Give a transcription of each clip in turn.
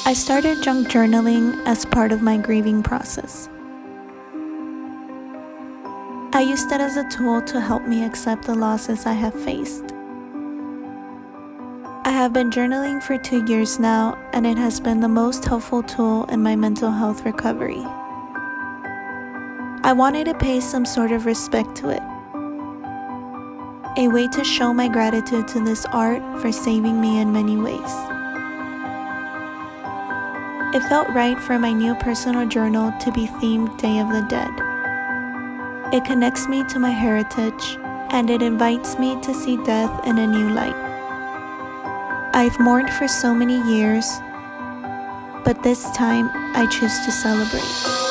I started junk journaling as part of my grieving process. I used it as a tool to help me accept the losses I have faced. I have been journaling for 2 years now, and it has been the most helpful tool in my mental health recovery. I wanted to pay some sort of respect to it, a way to show my gratitude to this art for saving me in many ways. It felt right for my new personal journal to be themed Day of the Dead. It connects me to my heritage, and it invites me to see death in a new light. I've mourned for so many years, but this time I choose to celebrate.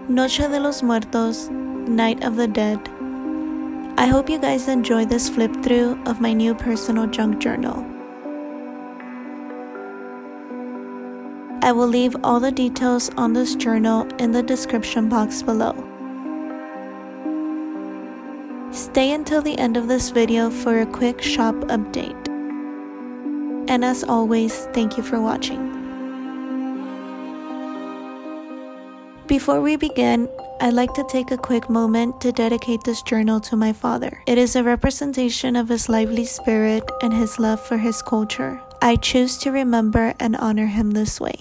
Noche de los Muertos, Night of the Dead. I hope you guys enjoy this flip through of my new personal junk journal. I will leave all the details on this journal in the description box below. Stay until the end of this video for a quick shop update. And as always, thank you for watching. Before we begin, I'd like to take a quick moment to dedicate this journal to my father. It is a representation of his lively spirit and his love for his culture. I choose to remember and honor him this way.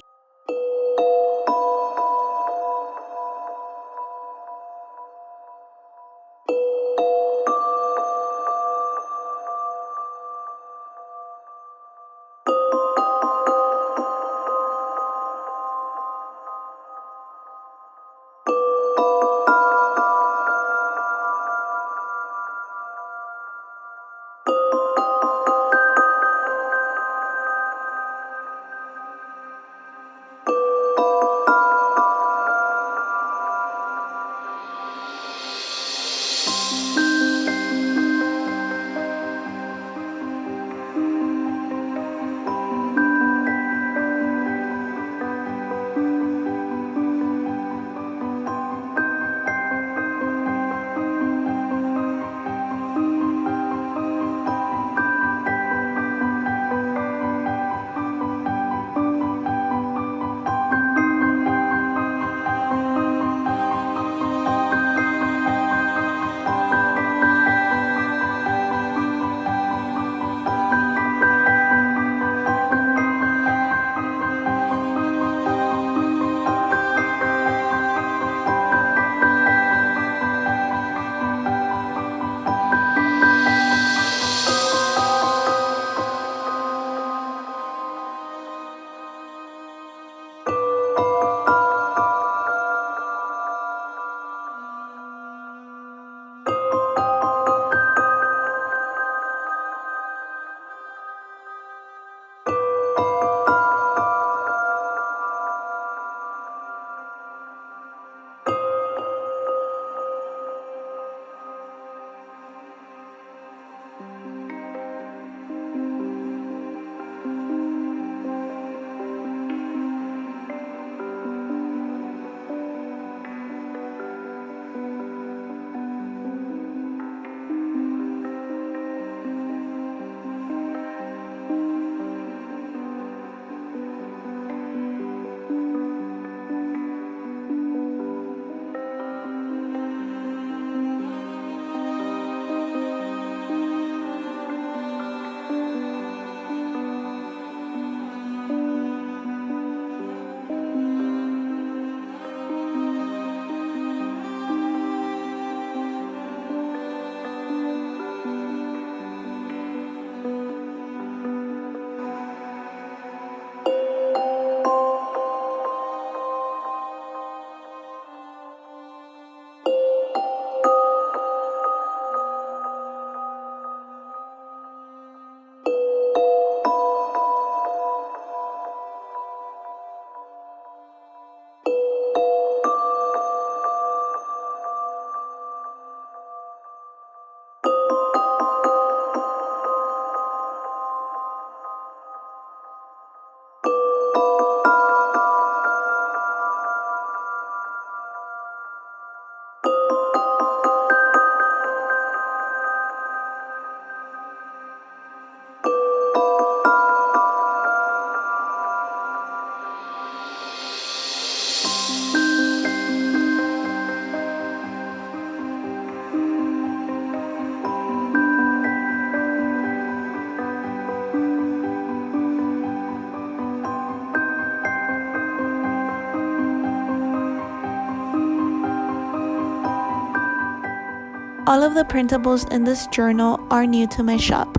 All of the printables in this journal are new to my shop.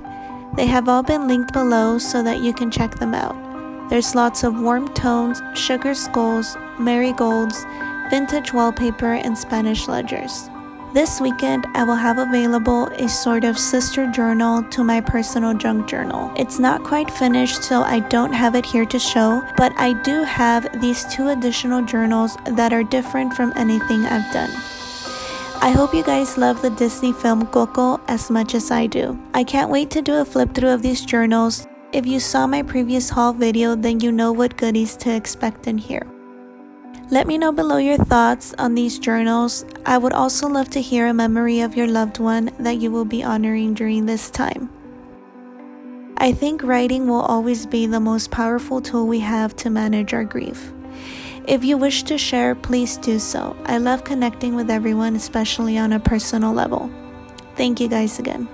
They have all been linked below so that you can check them out. There's lots of warm tones, sugar skulls, marigolds, vintage wallpaper, and Spanish ledgers. This weekend, I will have available a sort of sister journal to my personal junk journal. It's not quite finished, so I don't have it here to show, but I do have these 2 additional journals that are different from anything I've done. I hope you guys love the Disney film Coco as much as I do. I can't wait to do a flip through of these journals. If you saw my previous haul video, then you know what goodies to expect in here. Let me know below your thoughts on these journals. I would also love to hear a memory of your loved one that you will be honoring during this time. I think writing will always be the most powerful tool we have to manage our grief. If you wish to share, please do so. I love connecting with everyone, especially on a personal level. Thank you guys again.